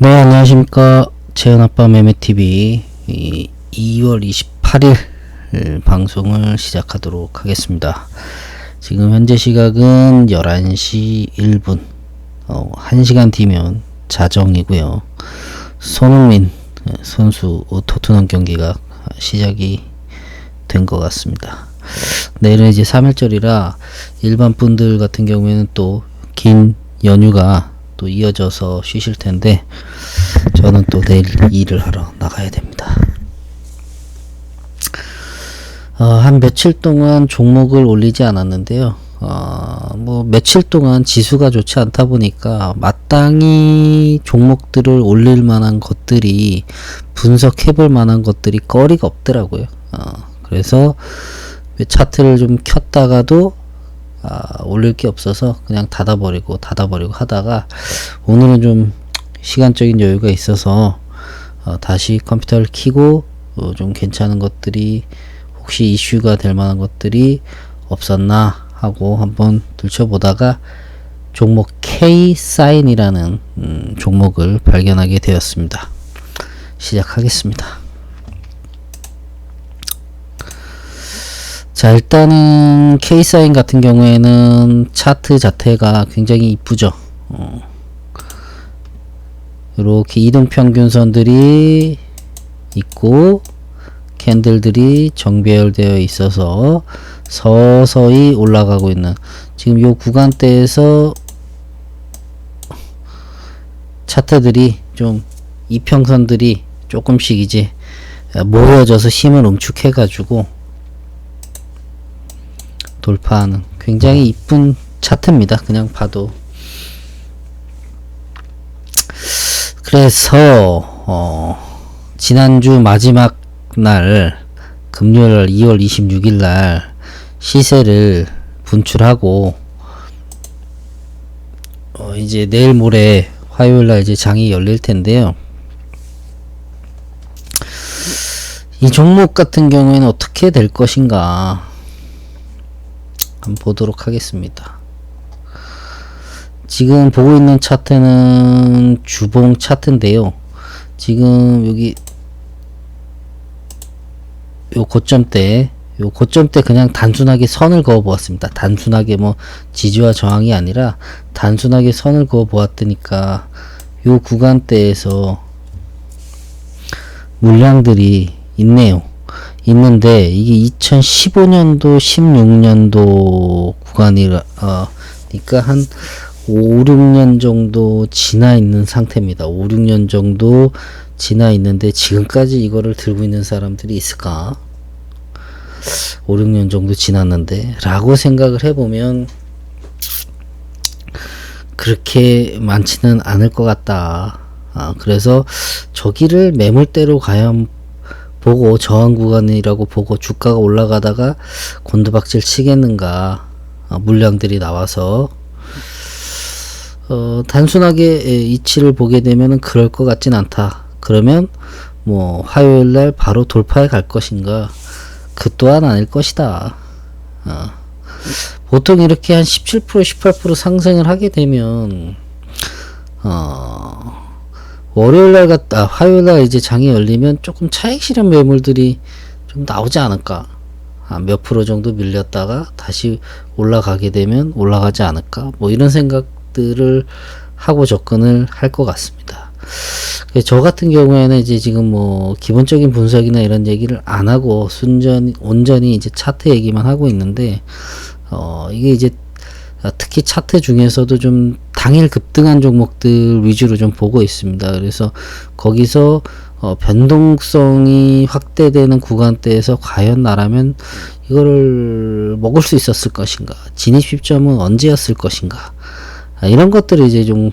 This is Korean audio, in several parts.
네, 안녕하십니까. 재현아빠 매매TV 2월 28일 방송을 시작하도록 하겠습니다. 지금 현재 시각은 11시 1분 1시간 뒤면 자정이고요. 손흥민 선수 토트넘 경기가 시작이 된 것 같습니다. 내일은 이제 3일절이라 일반 분들 같은 경우에는 또 긴 연휴가 또 이어져서 쉬실 텐데 저는 또 내일 일을 하러 나가야 됩니다. 한 며칠 동안 종목을 올리지 않았는데요. 뭐 며칠 동안 지수가 좋지 않다 보니까 마땅히 종목들을 올릴 만한 것들이 분석해 볼 만한 것들이 거리가 없더라고요. 그래서 차트를 좀 켰다가도 올릴 게 없어서 그냥 닫아버리고 하다가 오늘은 좀 시간적인 여유가 있어서 다시 컴퓨터를 켜고 좀 괜찮은 것들이 혹시 이슈가 될 만한 것들이 없었나 하고 한번 들춰보다가 종목 K사인이라는 종목을 발견하게 되었습니다. 시작하겠습니다. 자, 일단은 K사인 같은 경우에는 차트 자체가 굉장히 이쁘죠. 이렇게 이동평균선들이 있고 캔들들이 정배열되어 있어서 서서히 올라가고 있는, 지금 요 구간대에서 차트들이 좀 이평선들이 조금씩 이제 모여져서 힘을 응축해 가지고 돌파하는 굉장히 이쁜 차트입니다. 그냥 봐도. 그래서 지난주 마지막 날 금요일 2월 26일 날 시세를 분출하고 이제 내일 모레 화요일 날 이제 장이 열릴 텐데요. 이 종목 같은 경우에는 어떻게 될 것인가 한번 보도록 하겠습니다. 지금 보고 있는 차트는 주봉 차트인데요. 지금 여기 요 고점대 그냥 단순하게 선을 그어 보았습니다. 단순하게 뭐 지지와 저항이 아니라 단순하게 선을 그어 보았더니까 요 구간대에서 물량들이 있네요. 있는데 이게 2015년도 16년도 구간이라 그러니까 한 5, 6년 정도 지나 있는 상태입니다. 5, 6년 정도 지나 있는데 지금까지 이거를 들고 있는 사람들이 있을까? 5, 6년 정도 지났는데 라고 생각을 해보면 그렇게 많지는 않을 것 같다. 그래서 저기를 매물대로 과연 보고 저항 구간이라고 보고 주가가 올라가다가 곤두박질 치겠는가. 물량들이 나와서 단순하게 이치를 보게 되면은 그럴 것 같진 않다. 그러면 뭐 화요일날 바로 돌파해 갈 것인가? 그 또한 아닐 것이다. 보통 이렇게 한 17% 18% 상승을 하게 되면 월요일날 화요일날 이제 장이 열리면 조금 차익 실현 매물들이 좀 나오지 않을까. 몇 프로 정도 밀렸다가 다시 올라가게 되면 올라가지 않을까. 뭐 이런 생각들을 하고 접근을 할 것 같습니다. 저 같은 경우에는 이제 지금 뭐 기본적인 분석이나 이런 얘기를 안 하고 온전히 이제 차트 얘기만 하고 있는데, 이게 이제 특히 차트 중에서도 좀 당일 급등한 종목들 위주로 좀 보고 있습니다. 그래서 거기서 변동성이 확대되는 구간대에서 과연 나라면 이거를 먹을 수 있었을 것인가, 진입 시점은 언제였을 것인가, 이런 것들을 이제 좀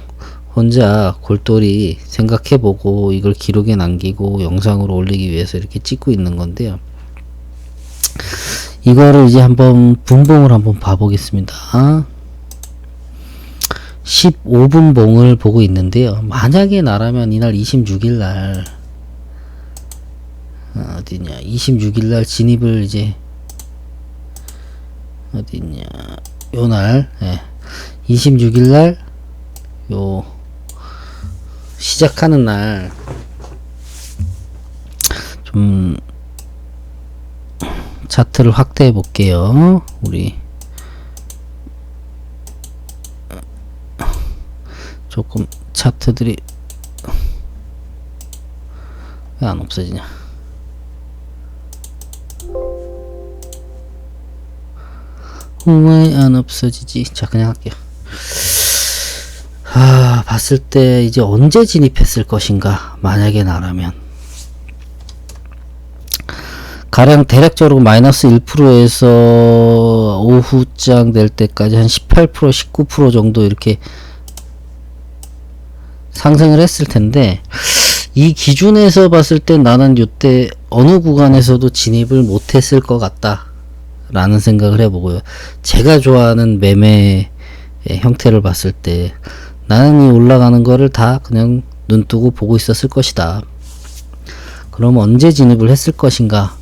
혼자 골똘히 생각해보고 이걸 기록에 남기고 영상으로 올리기 위해서 이렇게 찍고 있는 건데요. 이거를 이제 한번 분봉을 한번 봐보겠습니다. 15분 봉을 보고 있는데요. 만약에 나라면 이날 26일날 어디냐, 26일날 진입을 이제 어디냐, 요날 26일날 요 시작하는 날 좀 차트를 확대해 볼게요. 우리 조금 차트들이 왜 안 없어지냐. 왜 안 없어지지? 자, 그냥 할게요. 봤을 때 이제 언제 진입했을 것인가, 만약에 나라면. 가령 대략적으로 마이너스 1%에서 오후장 될 때까지 한 18%, 19% 정도 이렇게 상승을 했을 텐데, 이 기준에서 봤을 때 나는 이때 어느 구간에서도 진입을 못했을 것 같다 라는 생각을 해보고요. 제가 좋아하는 매매 형태를 봤을 때 나는 이 올라가는 거를 다 그냥 눈뜨고 보고 있었을 것이다. 그럼 언제 진입을 했을 것인가?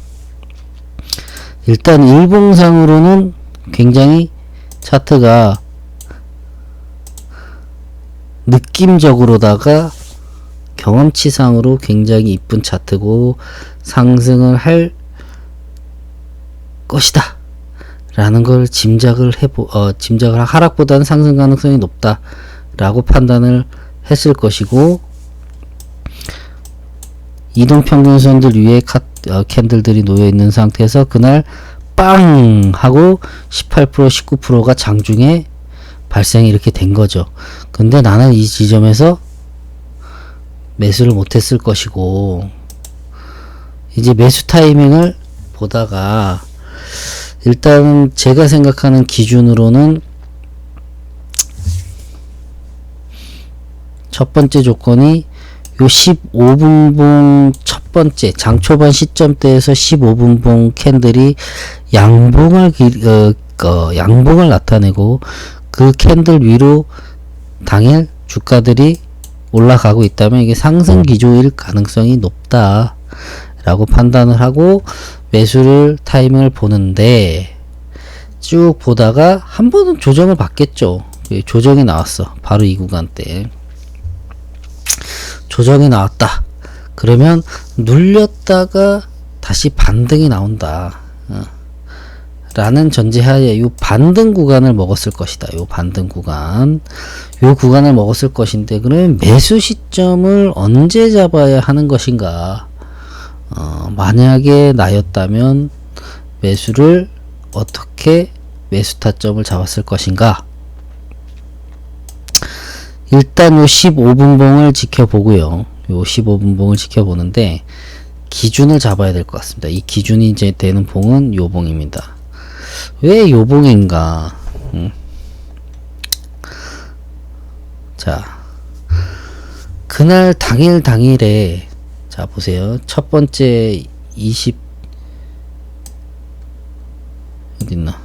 일단 일봉상으로는 굉장히 차트가 느낌적으로다가 경험치상으로 굉장히 이쁜 차트고 상승을 할 것이다 라는 걸 짐작을 하락보다는 상승 가능성이 높다 라고 판단을 했을 것이고, 이동평균선들 위에 캔들들이 놓여있는 상태에서 그날 빵 하고 18% 19%가 장중에 발생이 이렇게 된 거죠. 근데 나는 이 지점에서 매수를 못했을 것이고, 이제 매수 타이밍을 보다가 일단 제가 생각하는 기준으로는 첫 번째 조건이 요 15분봉 첫 번째 장 초반 시점대에서 15분봉 캔들이 양봉을 나타내고 그 캔들 위로 당일 주가들이 올라가고 있다면 이게 상승 기조일 가능성이 높다 라고 판단을 하고 매수를 타이밍을 보는데, 쭉 보다가 한 번은 조정을 받겠죠. 조정이 나왔어. 바로 이 구간대 조정이 나왔다. 그러면 눌렸다가 다시 반등이 나온다 라는 전제하에 요 반등 구간을 먹었을 것이다. 요 반등 구간, 요 구간을 먹었을 것인데, 그러면 매수 시점을 언제 잡아야 하는 것인가? 만약에 나였다면 매수를 어떻게 매수 타점을 잡았을 것인가? 일단 요 15분봉을 지켜보고요. 요 15분봉을 지켜보는데 기준을 잡아야 될 것 같습니다. 이 기준이 이제 되는 봉은 요 봉입니다. 왜 요 봉인가? 자, 그날 당일에 자 보세요. 첫 번째 어딨나?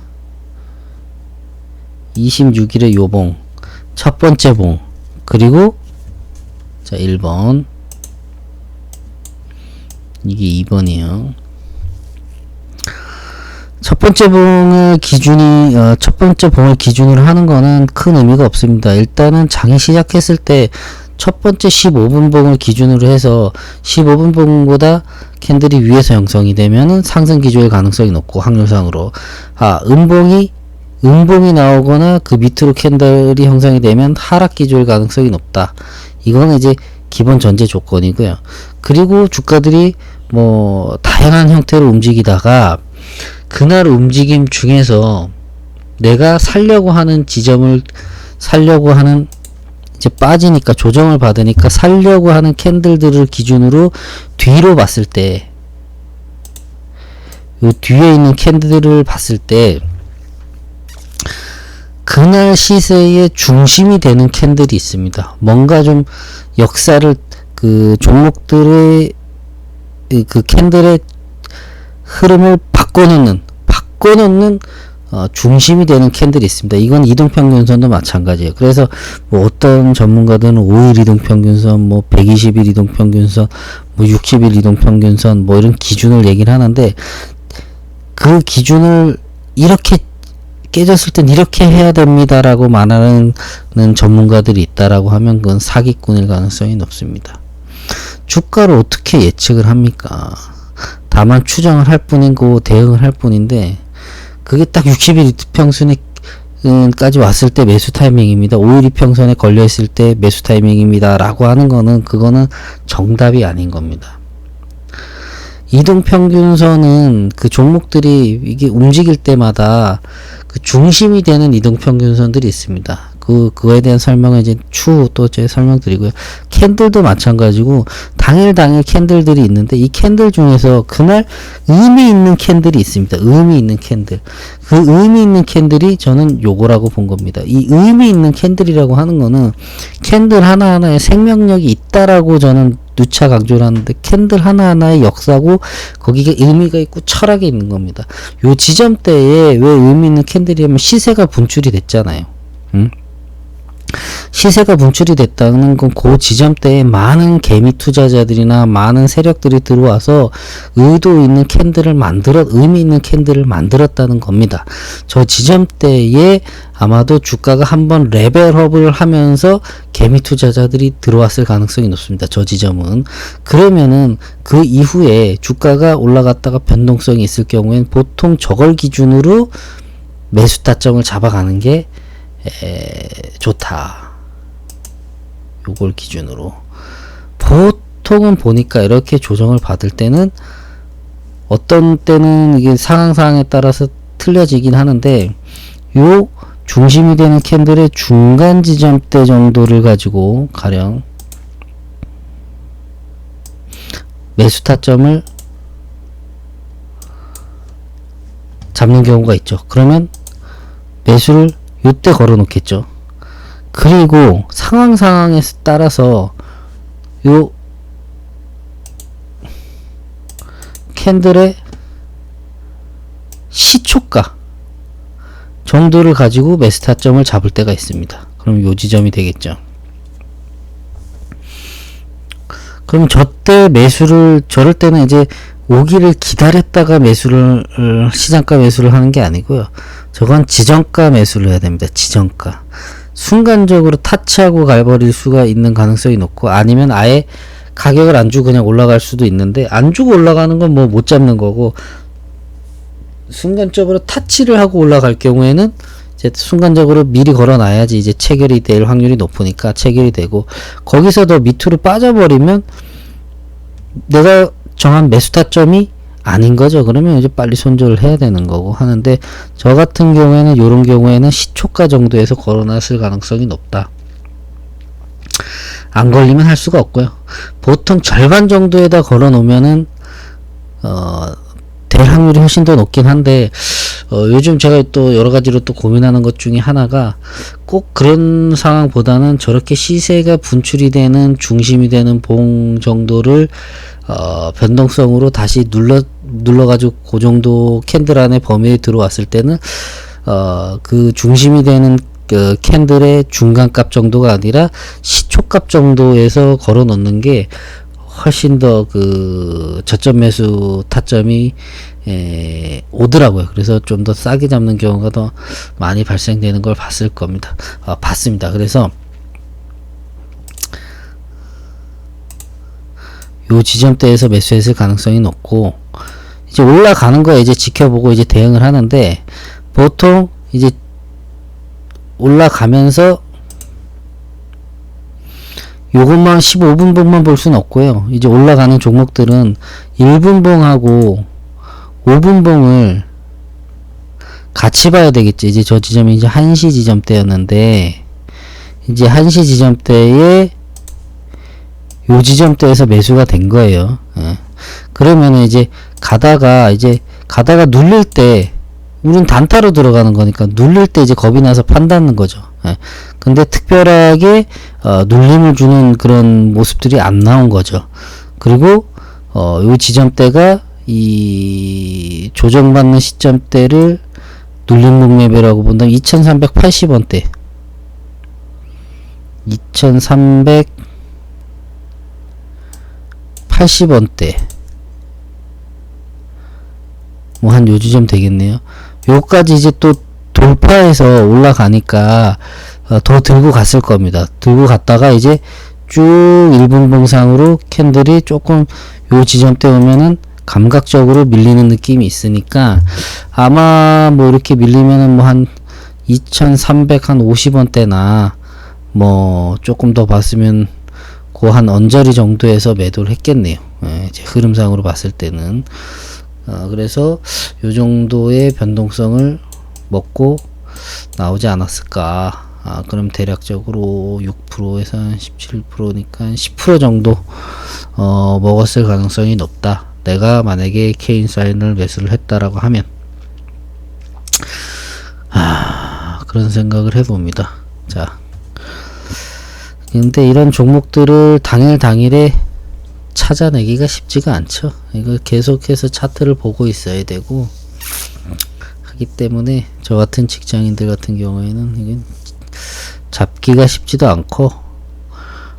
26일에 요 봉, 첫 번째 봉, 그리고 자 1번, 이게 2번이에요. 첫 번째 봉을 기준으로 하는 거는 큰 의미가 없습니다. 일단은 장이 시작했을 때 첫 번째 15분봉을 기준으로 해서 15분봉보다 캔들이 위에서 형성이 되면은 상승 기조의 가능성이 높고, 확률상으로 음봉이 나오거나 그 밑으로 캔들이 형성이 되면 하락 기조의 가능성이 높다. 이거는 이제 기본 전제 조건이고요. 그리고 주가들이 뭐 다양한 형태로 움직이다가 그날 움직임 중에서 내가 살려고 하는 이제 빠지니까 조정을 받으니까 살려고 하는 캔들들을 기준으로 뒤로 봤을 때, 요 뒤에 있는 캔들을 봤을 때 그날 시세의 중심이 되는 캔들이 있습니다. 뭔가 좀 역사를 그 종목들의 그 캔들의 흐름을 바꿔놓는 중심이 되는 캔들이 있습니다. 이건 이동평균선도 마찬가지예요. 그래서 뭐 어떤 전문가들은 5일 이동평균선, 뭐 120일 이동평균선, 뭐 60일 이동평균선, 뭐 이런 기준을 얘기를 하는데, 그 기준을 이렇게 깨졌을 땐 이렇게 해야 됩니다라고 말하는 전문가들이 있다라고 하면 그건 사기꾼일 가능성이 높습니다. 주가를 어떻게 예측을 합니까? 다만 추정을 할 뿐이고 대응을 할 뿐인데 그게 딱 60일 이평선에 까지 왔을 때 매수 타이밍입니다. 5일 이평선에 걸려 있을 때 매수 타이밍입니다. 라고 하는 거는 그거는 정답이 아닌 겁니다. 이동평균선은 그 종목들이 이게 움직일 때마다 그 중심이 되는 이동평균선들이 있습니다. 그거에 대한 설명은 이제 추후 또 제가 설명드리고요. 캔들도 마찬가지고 당일 캔들들이 있는데 이 캔들 중에서 그날 의미 있는 캔들이 있습니다. 의미 있는 캔들. 그 의미 있는 캔들이 저는 요거라고 본 겁니다. 이 의미 있는 캔들이라고 하는 거는 캔들 하나하나에 생명력이 있다라고 저는 누차 강조를 하는데 캔들 하나하나의 역사고 거기에 의미가 있고 철학이 있는 겁니다. 요 지점대에 왜 의미 있는 캔들이냐면 시세가 분출이 됐잖아요. 시세가 분출이 됐다는 건 그 지점대에 많은 개미 투자자들이나 많은 세력들이 들어와서 의도 있는 캔들을 의미 있는 캔들을 만들었다는 겁니다. 저 지점대에 아마도 주가가 한번 레벨업을 하면서 개미 투자자들이 들어왔을 가능성이 높습니다. 저 지점은. 그러면은 그 이후에 주가가 올라갔다가 변동성이 있을 경우엔 보통 저걸 기준으로 매수 타점을 잡아가는 게 좋다. 요걸 기준으로. 보통은 보니까 이렇게 조정을 받을 때는 어떤 때는 이게 상황에 따라서 틀려지긴 하는데 요 중심이 되는 캔들의 중간 지점대 정도를 가지고 가령 매수 타점을 잡는 경우가 있죠. 그러면 매수를 요때 걸어 놓겠죠. 그리고 상황에 따라서 요 캔들의 시초가 정도를 가지고 매수 타점을 잡을 때가 있습니다. 그럼 요 지점이 되겠죠. 그럼 저때 저럴 때는 이제 오기를 기다렸다가 시장가 매수를 하는 게 아니고요. 저건 지정가 매수를 해야 됩니다. 지정가. 순간적으로 타치하고 가버릴 수가 있는 가능성이 높고 아니면 아예 가격을 안 주고 그냥 올라갈 수도 있는데 안 주고 올라가는 건 뭐 못 잡는 거고 순간적으로 타치를 하고 올라갈 경우에는 이제 순간적으로 미리 걸어놔야지 이제 체결이 될 확률이 높으니까 체결이 되고 거기서 더 밑으로 빠져버리면 내가 정한 매수 타점이 아닌 거죠. 그러면 이제 빨리 손절을 해야 되는 거고 하는데 저 같은 경우에는 요런 경우에는 시초가 정도에서 걸어놨을 가능성이 높다. 안 걸리면 할 수가 없고요. 보통 절반 정도에다 걸어 놓으면은 될 확률이 훨씬 더 높긴 한데 요즘 제가 또 여러 가지로 또 고민하는 것 중에 하나가 꼭 그런 상황보다는 저렇게 시세가 분출이 되는 중심이 되는 봉 정도를 변동성으로 다시 눌러가지고 그 정도 캔들 안에 범위에 들어왔을 때는 그 중심이 되는 그 캔들의 중간값 정도가 아니라 시초값 정도에서 걸어 놓는 게 훨씬 더 그 저점 매수 타점이 오더라고요. 그래서 좀 더 싸게 잡는 경우가 더 많이 발생되는 걸 봤습니다. 그래서 요 지점대에서 매수했을 가능성이 높고 이제 올라가는 거에 이제 지켜보고 이제 대응을 하는데 보통 이제 올라가면서 요것만 15분봉만 볼 수는 없고요. 이제 올라가는 종목들은 1분봉하고 5분봉을 같이 봐야 되겠지. 이제 저 지점이 이제 1시 지점대였는데 이제 1시 지점대에 요 지점대에서 매수가 된 거예요. 그러면은 이제 가다가 누릴 때 우린 단타로 들어가는 거니까 누릴 때 이제 겁이 나서 판다는 거죠. 근데 특별하게 눌림을 주는 그런 모습들이 안 나온 거죠. 그리고 요 지점대가 이 조정받는 시점대를 눌림 목매매라고 본다면 2380원대 2380원대 뭐 한 요 지점 되겠네요. 요까지 이제 또 돌파해서 올라가니까 더 들고 갔을 겁니다. 들고 갔다가 이제 쭉 1분 봉상으로 캔들이 조금 요 지점대 오면은 감각적으로 밀리는 느낌이 있으니까 아마 뭐 이렇게 밀리면은 뭐 한 2350원대나 뭐 조금 더 봤으면 그 한 언저리 정도에서 매도를 했겠네요. 예, 이제 흐름상으로 봤을 때는 그래서 요 정도의 변동성을 먹고 나오지 않았을까. 그럼 대략적으로 6%에서 한 17%니까 10% 정도 먹었을 가능성이 높다. 내가 만약에 케인 사인을 매수를 했다라고 하면 그런 생각을 해봅니다. 자, 근데 이런 종목들을 당일에 찾아내기가 쉽지가 않죠. 이거 계속해서 차트를 보고 있어야 되고 하기 때문에 저 같은 직장인들 같은 경우에는 이게 잡기가 쉽지도 않고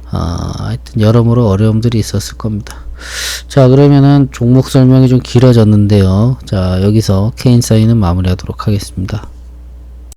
하여튼 여러모로 어려움들이 있었을 겁니다. 자, 그러면은 종목 설명이 좀 길어졌는데요. 자, 여기서 케인 사인은 마무리하도록 하겠습니다.